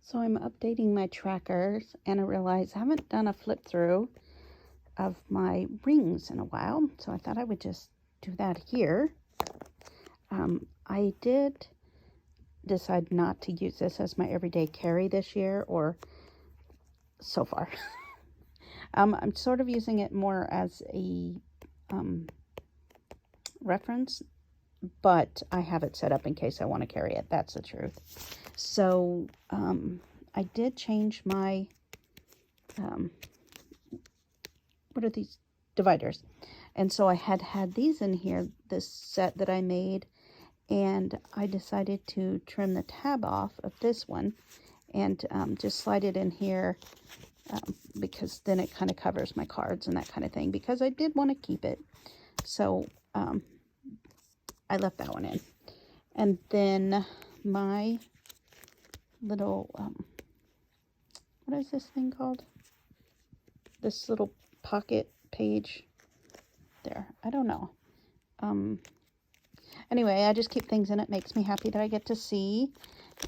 So I'm updating my trackers, and I realize I haven't done a flip through of my rings in a while, so I thought I would just do that here. I did decide not to use this as my everyday carry this year, or so far. I'm sort of using it more as a reference, but I have it set up in case I want to carry it. That's the truth. So I did change my what are these dividers, and so I had these in here, this set that I made, and I decided to trim the tab off of this one and just slide it in here because then it kind of covers my cards and that kind of thing, because I did want to keep it. So I left that one in. And then my little, what is this thing called? This little pocket page there. I don't know. Anyway, I just keep things in. It makes me happy that I get to see.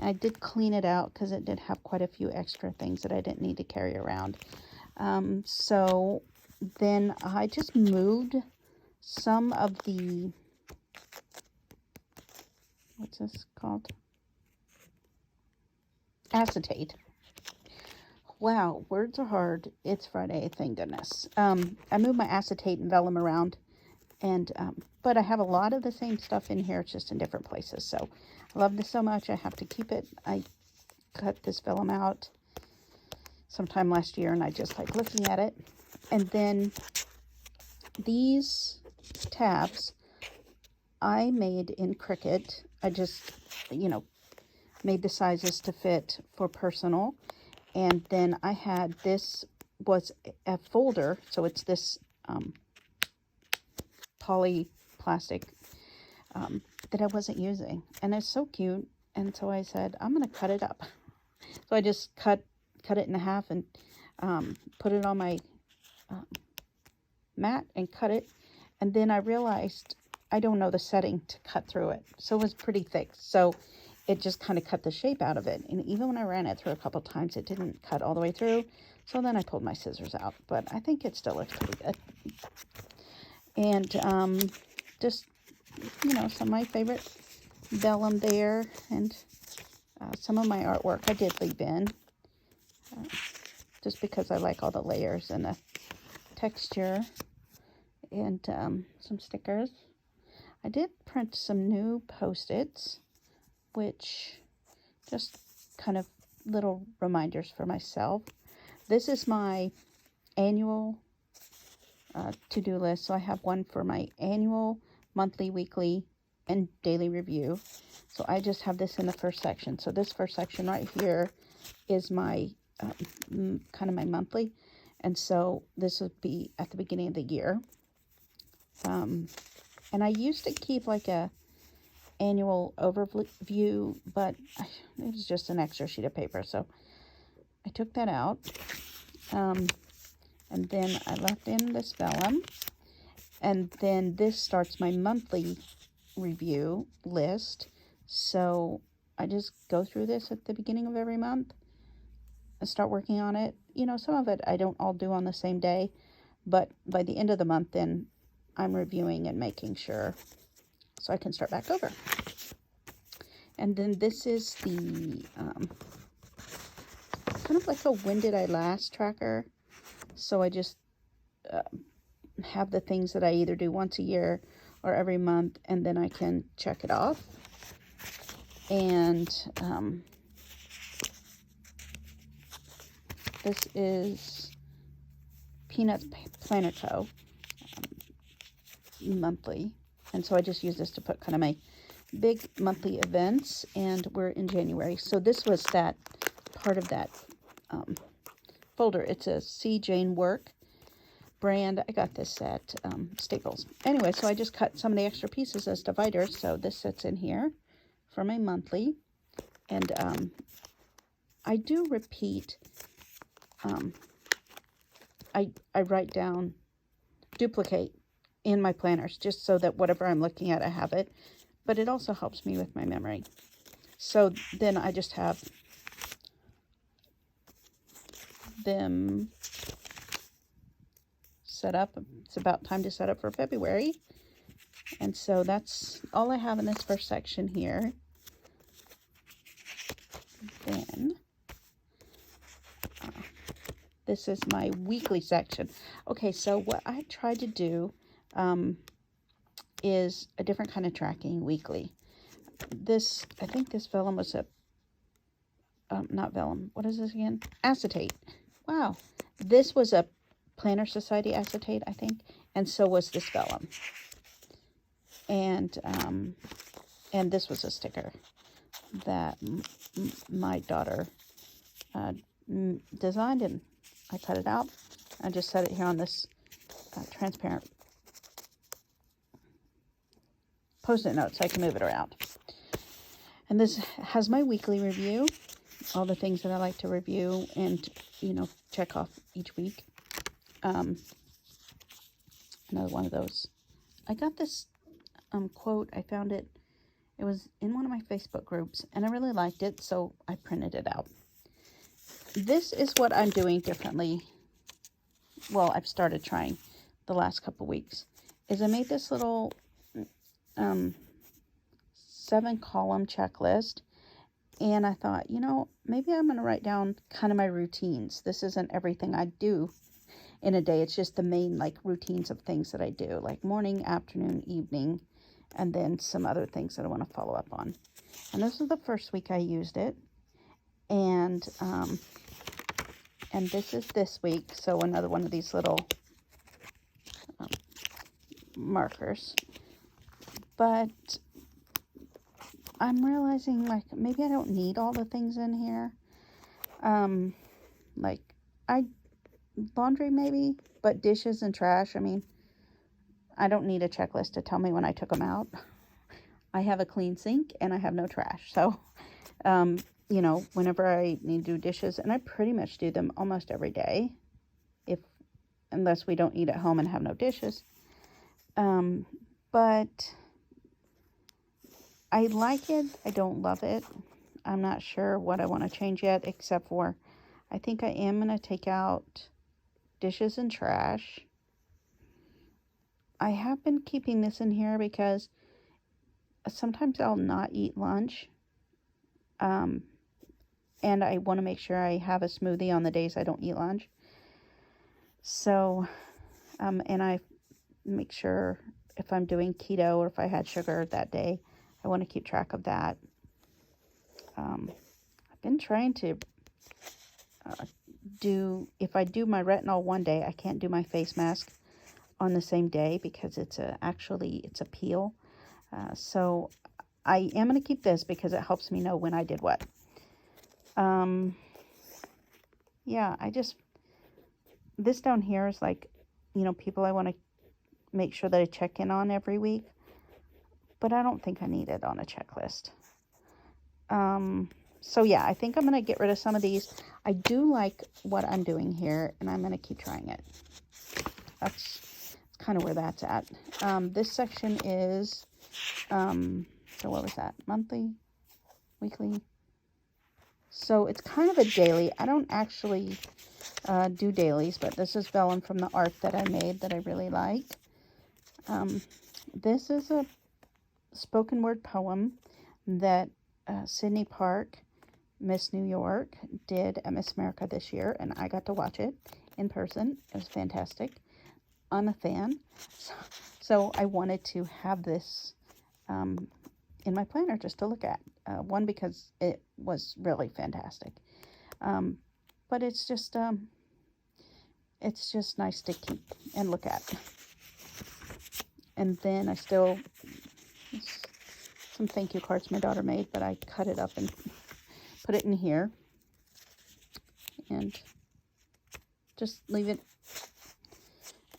I did clean it out because it did have quite a few extra things that I didn't need to carry around. So then I just moved some of the, what's this called? Acetate. Wow, words are hard. It's Friday, thank goodness. I moved my acetate and vellum around, and but I have a lot of the same stuff in here, it's just in different places. So I love this so much, I have to keep it. I cut this vellum out sometime last year, and I just like looking at it. And then these tabs I made in Cricut. I just, made the sizes to fit for personal. And then I had, this was a folder, so it's this poly plastic that I wasn't using, and it's so cute. And so I said, I'm gonna cut it up. So I just cut it in half and put it on my mat and cut it. And then I realized I don't know the setting to cut through it, so it was pretty thick, so it just kind of cut the shape out of it. And even when I ran it through a couple times, it didn't cut all the way through. So then I pulled my scissors out, but I think it still looks pretty good. And just, some of my favorite vellum there, and some of my artwork I did leave in, just because I like all the layers and the texture, and some stickers. I did print some new Post-its, which just kind of little reminders for myself. This is my annual to-do list. So I have one for my annual, monthly, weekly, and daily review. So I just have this in the first section. So this first section right here is my kind of my monthly. And so this would be at the beginning of the year. And I used to keep like a annual overview, but it was just an extra sheet of paper, so I took that out. And then I left in this vellum, and then this starts my monthly review list. So I just go through this at the beginning of every month and start working on it. Some of it I don't all do on the same day, but by the end of the month, then I'm reviewing and making sure so I can start back over. And then this is the kind of like a when did I last tracker. So I just have the things that I either do once a year or every month, and then I can check it off. And this is Peanuts Planner Co. Monthly. And so I just use this to put kind of my big monthly events, and we're in January. So this was that part of that folder. It's a C. Jane Work brand. I got this at Staples. Anyway, so I just cut some of the extra pieces as dividers. So this sits in here for my monthly. And I do repeat. I write down, duplicate in my planners, just so that whatever I'm looking at, I have it. But it also helps me with my memory. So then I just have them set up. It's about time to set up for February. And so that's all I have in this first section here. Then this is my weekly section. Okay, so what I tried to do is a different kind of tracking weekly. I think this vellum was a, not vellum, what is this again? Acetate. Wow. This was a Planner Society acetate, I think, and so was this vellum. And this was a sticker that my daughter designed, and I cut it out. I just set it here on this transparent Post-it note so I can move it around. And this has my weekly review, all the things that I like to review and, you know, check off each week. Another one of those. I got this quote. I found it. It was in one of my Facebook groups, and I really liked it, so I printed it out. This is what I'm doing differently. Well, I've started trying the last couple weeks. Is I made this little 7-column checklist, and I thought, you know, maybe I'm going to write down kind of my routines. This isn't everything I do in a day. It's just the main, like, routines of things that I do, like morning, afternoon, evening, and then some other things that I want to follow up on. And this is the first week I used it, and this is this week, so another one of these little markers. But I'm realizing, like, maybe I don't need all the things in here. Like, laundry maybe, but dishes and trash, I mean, I don't need a checklist to tell me when I took them out. I have a clean sink and I have no trash. So, you know, whenever I need to do dishes, and I pretty much do them almost every day, unless we don't eat at home and have no dishes. But I like it. I don't love it. I'm not sure what I want to change yet, except for I think I am going to take out dishes and trash. I have been keeping this in here because sometimes I'll not eat lunch. And I want to make sure I have a smoothie on the days I don't eat lunch. So, and I make sure if I'm doing keto or if I had sugar that day, I want to keep track of that. I've been trying to if I do my retinol one day, I can't do my face mask on the same day because it's a peel. So I am going to keep this because it helps me know when I did what. Yeah, this down here is like, you know, people I want to make sure that I check in on every week, but I don't think I need it on a checklist. So yeah, I think I'm going to get rid of some of these. I do like what I'm doing here, and I'm going to keep trying it. That's kind of where that's at. This section is, so what was that? Monthly? Weekly? So it's kind of a daily. I don't actually do dailies, but this is vellum from the art that I made that I really like. This is a spoken word poem that Sydney Park, Miss New York, did at Miss America this year, and I got to watch it in person. It was fantastic. I'm a fan, so I wanted to have this in my planner just to look at. One, because it was really fantastic, but it's just nice to keep and look at. And then I still, some thank you cards my daughter made, but I cut it up and put it in here and just leave it.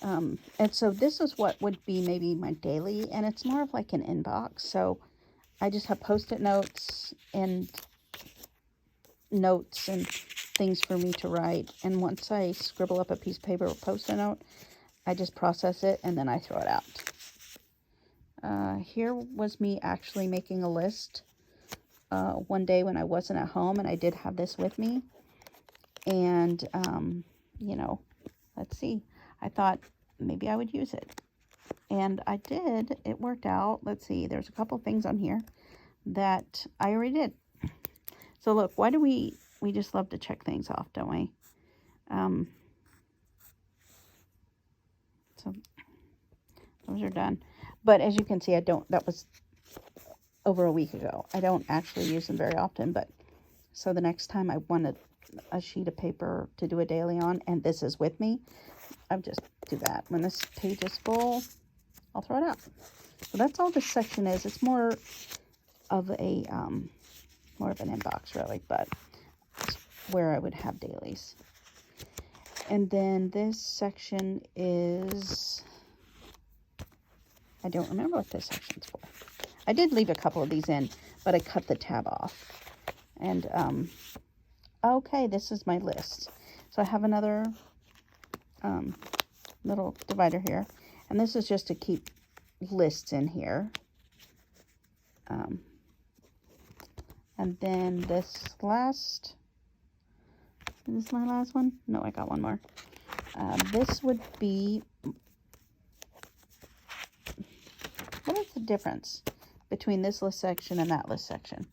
And so this is what would be maybe my daily, and it's more of like an inbox. So I just have Post-it notes and things for me to write. And once I scribble up a piece of paper or Post-it note, I just process it and then I throw it out. Here was me actually making a list one day when I wasn't at home, and I did have this with me. And, you know, let's see. I thought maybe I would use it. And I did. It worked out. Let's see. There's a couple things on here that I already did. So look, why do we just love to check things off, don't we? So those are done. But as you can see, that was over a week ago. I don't actually use them very often, but so the next time I wanted a sheet of paper to do a daily on, and this is with me, I'll just do that. When this page is full, I'll throw it out. So that's all this section is. It's more of a, more of an inbox really, but it's where I would have dailies. And then this section is, I don't remember what this section's for. I did leave a couple of these in, but I cut the tab off. And, okay, this is my list. So I have another little divider here. And this is just to keep lists in here. And then this last, is this my last one? No, I got one more. This would be, what is the difference between this list section and that list section?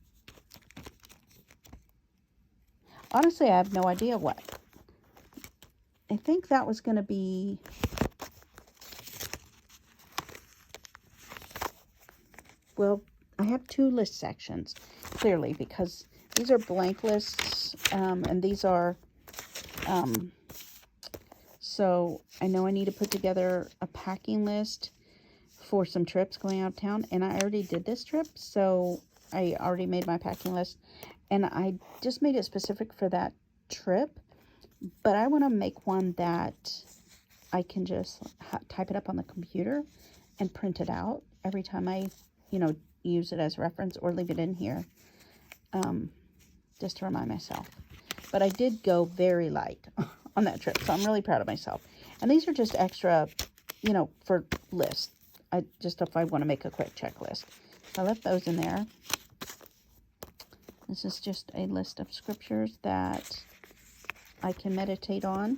Honestly, I have no idea what. I think that was going to be, well, I have two list sections, clearly, because these are blank lists, and these are, so I know I need to put together a packing list for some trips going out of town, and I already did this trip, so I already made my packing list, and I just made it specific for that trip, but I want to make one that I can just type it up on the computer and print it out every time I, you know, use it as reference or leave it in here, just to remind myself. But I did go very light on that trip, so I'm really proud of myself. And these are just extra, you know, for lists. Just if I want to make a quick checklist. So I left those in there. This is just a list of scriptures that I can meditate on.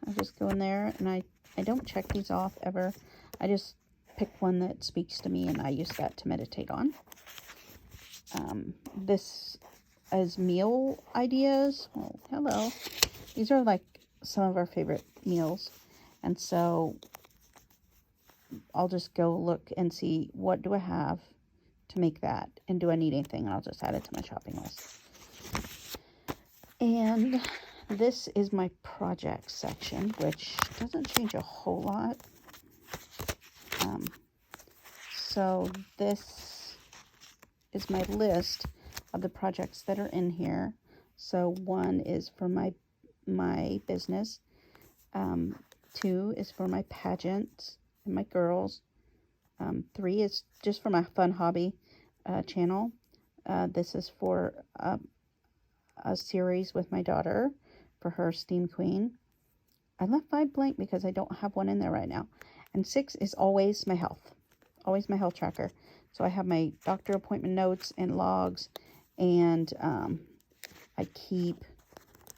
I just go in there, and I don't check these off ever. I just pick one that speaks to me, and I use that to meditate on. This is meal ideas. Oh, hello. These are like some of our favorite meals. And so I'll just go look and see, what do I have to make that? And do I need anything? And I'll just add it to my shopping list. And this is my project section, which doesn't change a whole lot. So this is my list of the projects that are in here. So 1 is for my business. 2 is for my pageant and my girls. 3 is just for my fun hobby channel. This is for a series with my daughter for her STEAM Queen. I left 5 blank because I don't have one in there right now. And 6 is always my health. Always my health tracker. So I have my doctor appointment notes and logs, and I keep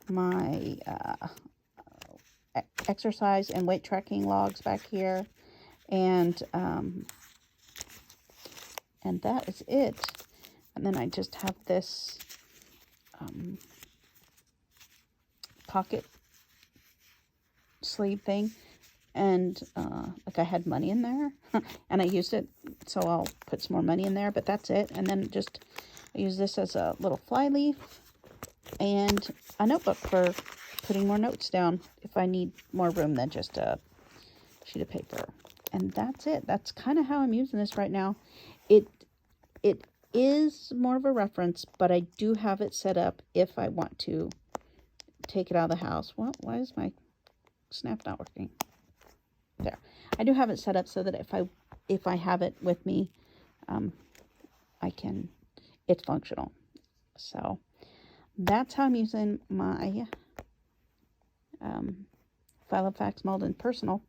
my exercise and weight tracking logs back here, and that is it. And then I just have this pocket sleeve thing, and like I had money in there and I used it, so I'll put some more money in there, but that's it. And then just I use this as a little fly leaf and a notebook for putting more notes down if I need more room than just a sheet of paper. And that's it. That's kind of how I'm using this right now. It is more of a reference, but I do have it set up if I want to take it out of the house. Well, why is my snap not working? There. I do have it set up so that if I have it with me, it's functional. So that's how I'm using my Filofax Malden Personal